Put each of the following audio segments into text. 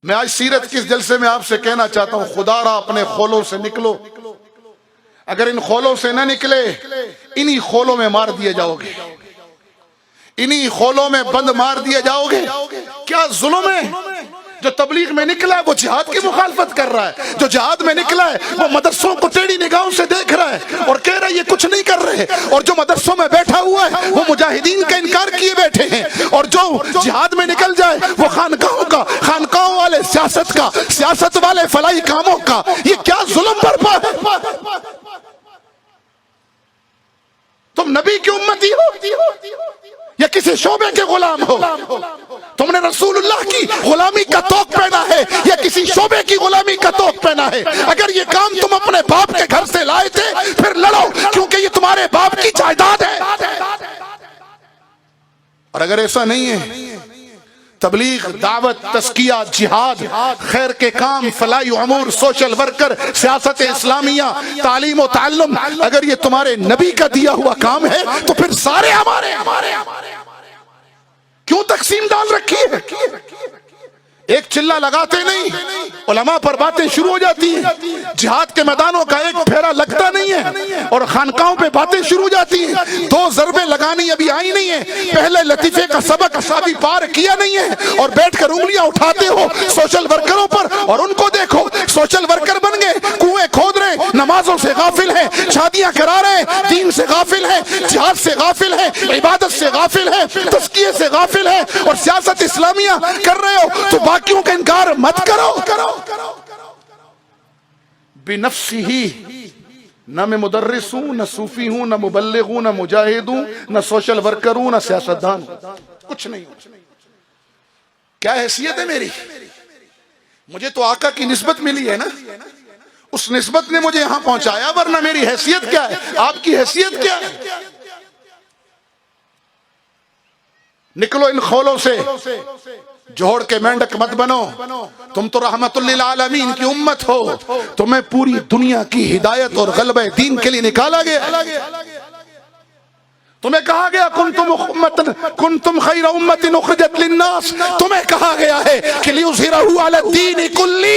میں آج سیرت کے اس جلسے میں آپ سے کہنا چاہتا ہوں، خدا را اپنے خولوں سے نکلو، اگر ان خولوں سے نہ نکلے انہی خولوں میں مار دیے جاؤ گے، انہی خولوں میں بند مار دیے جاؤ گے۔ کیا ظلم ہے؟ جو تبلیغ میں نکلا ہے وہ جہاد کی مخالفت کر رہا ہے، جو جہاد میں نکلا ہے وہ مدرسوں کو ٹیڑھی نگاہوں سے دیکھ رہا ہے اور کہہ رہا ہے یہ کچھ نہیں کر رہے، اور جو مدرسوں میں بیٹھا ہوا ہے وہ مجاہدین کا انکار کیے بیٹھے ہیں، اور جو جہاد میں نکل جائے وہ خانقاہوں والے سیاست والے فلاحی کاموں کا۔ یہ کیا ظلم برپا ہے؟ تم نبی کی امتی ہو یا کسی شعبے کے غلام ہو؟ تم نے رسول اللہ کی غلامی کا توق پہنا ہے یا کسی شعبے کی غلامی کا توق پہنا ہے؟ اگر یہ کام تم اپنے باپ کے گھر سے لائے تھے پھر لڑو، کیونکہ یہ تمہارے باپ کی جائیداد ہے۔ اور اگر ایسا نہیں ہے، تبلیغ، دعوت، تزکیہ، جہاد، خیر کے کام، فلاحی امور، سوشل ورکر، سیاست اسلامیہ، تعلیم و تعلم، اگر یہ تمہارے نبی کا دیا ہوا کام ہے تو پھر سارے ہمارے کیوں تقسیم ڈال رکھی ہے؟ ایک چلہ لگاتے نہیں، علماء پر باتیں شروع ہو جاتی ہیں، جہاد کے میدانوں کا ایک پھیرا لگتا نہیں ہے اور خانقاہوں پہ باتیں شروع ہو جاتی ہیں۔ دو ضربیں لگانی ابھی آئی نہیں ہیں، پہلے لطیفے کا سبق ابھی پار کیا نہیں ہے اور بیٹھ کر انگلیاں اٹھاتے ہو سوشل ورکروں پر، اور ان کو دیکھو سوشل ورکر بن گئے، کنویں کھود رہے ہیں، نمازوں سے غافل ہیں، شادیاں کرا رہے ہیں، دین سے غافل ہیں، جہاد سے غافل ہیں، عبادت سے غافل ہیں، تزکیے سے غافل ہیں، اور سیاست اسلامیہ کر رہے ہو تو باقیوں کا انکار مت کرو۔ بنفسی، نہ میں مدرس ہوں، نہ صوفی ہوں، نہ مبلغ ہوں، نہ مجاہد ہوں، نہ سوشل ورکر ہوں، نہ سیاستدان ہوں، کچھ نہیں ہوں۔ کیا حیثیت ہے میری؟ مجھے تو آقا کی نسبت ملی ہے نا، اس نسبت نے مجھے یہاں پہنچایا، ورنہ میری حیثیت کیا ہے؟ آپ کی حیثیت کیا ہے؟ نکلو ان خولوں سے، جوڑ کے مینڈک مت بنو، تم تو رحمت للعالمین کی امت ہو، تمہیں پوری دنیا کی ہدایت اور غلبہ دین کے لیے نکالا گیا، تمہیں کہا گیا کنتم خیر امت اخرجت للناس، تمہیں کہا گیا ہے کہ لیظہرہ علی الدین کلہ،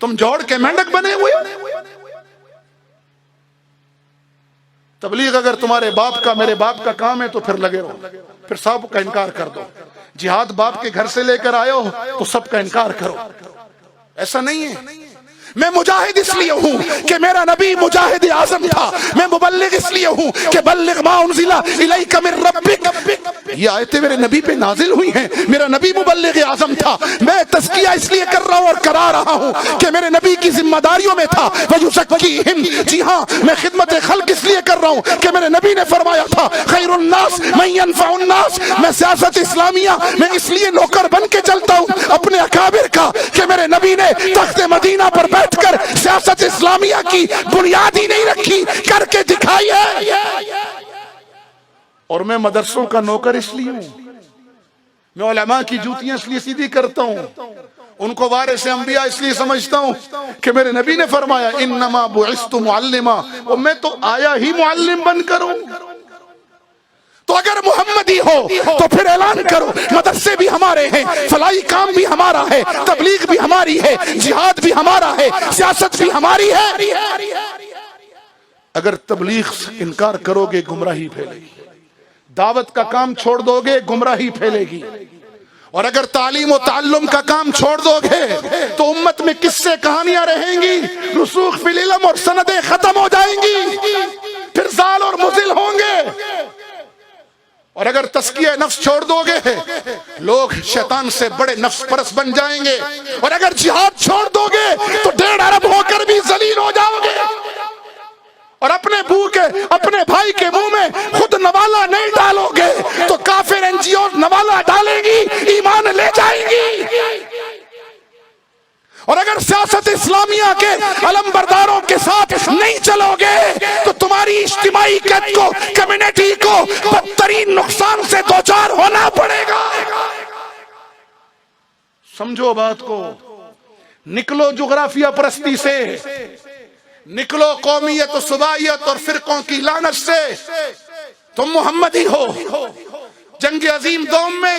تم جوڑ کے مینڈک بنے ہوئے۔ تبلیغ اگر تمہارے باپ کا، میرے باپ کا کام ہے تو پھر لگے رہو، پھر سب کا انکار کر دو۔ جہاد باپ کے گھر سے لے کر آئے ہو تو سب کا انکار کرو، ایسا نہیں ہے۔ میں مجاہد اس لیے ہوں کہ میرا نبی مجاہد اعظم تھا، میں مبلغ اس لیے ہوں کہ بلغ ما انزل الیک من ربک، یہ آیتیں میرے نبی پہ نازل ہوئی ہیں، میرا نبی مبلغ اعظم تھا۔ میں تزکیہ اس لیے کر رہا ہوں اور کرا رہا ہوں کہ میرے نبی کی ذمہ داریوں میں تھا وَيُزَكِّيهِمْ، جی ہاں میں خدمت خلق اس لیے کر رہا ہوں کہ میرے نبی نے فرمایا تھا خیر الناس من ينفع الناس۔ میں سیاست اسلامیہ میں اس لیے نوکر بن کے چلتا ہوں اپنے اکابر کا کہ میرے نبی نے تخت مدینہ پر بیٹھ کر سیاست اسلامیہ کی بنیاد ہی نہیں رکھی، کر کے دکھائی ہے۔ اور میں مدرسوں کا نوکر اس لیے ہوں، میں علماء کی جوتیاں اس لیے سیدھی کرتا ہوں، ان کو وارث انبیاء اس لیے سمجھتا ہوں کہ میرے نبی نے فرمایا انما بعثت معلما، اور میں تو آیا ہی معلم بن کر ہوں۔ تو اگر محمدی ہو تو پھر اعلان کرو مدرسے بھی ہمارے ہیں، فلاحی کام بھی ہمارا ہے، تبلیغ بھی ہماری ہے، جہاد بھی ہمارا ہے، سیاست بھی ہماری ہے۔ اگر تبلیغ سے انکار کرو گے گمراہی پھیلے گی، دعوت کا کام چھوڑ دو گے گمراہی پھیلے گی، اور اگر تعلیم و تعلم کا کام چھوڑ دو گے تو امت میں قصے کہانیاں رہیں گی، رسوخ فی العلم اور سندیں ختم ہو جائیں گی، پھر زال اور مزل ہوں گے۔ اور اگر تزکیہ نفس چھوڑ دو گے لوگ شیطان سے بڑے نفس پرست بن جائیں گے، اور اگر جہاد چھوڑ دو گے تو 1.5 ارب ہو کر بھی ذلیل ہو جاؤ گے، اور اپنے بھائی کے منہ میں خود نوالا نہیں ڈالو گے تو کافر این جی او نوالا ڈالیں گی، ایمان لے جائیں گی۔ اور اگر سیاست اسلامیہ کے علم برداروں کے ساتھ نہیں چلو گے تو تمہاری اجتماعی قد کو، کمیونٹی کو بدترین نقصان سے دوچار ہونا پڑے گا۔ سمجھو بات کو، نکلو جغرافیہ پرستی سے، نکلو قومیت و صوبائیت اور فرقوں کی لعنت سے، تم محمدی ہو۔ جنگ عظیم دوم میں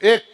1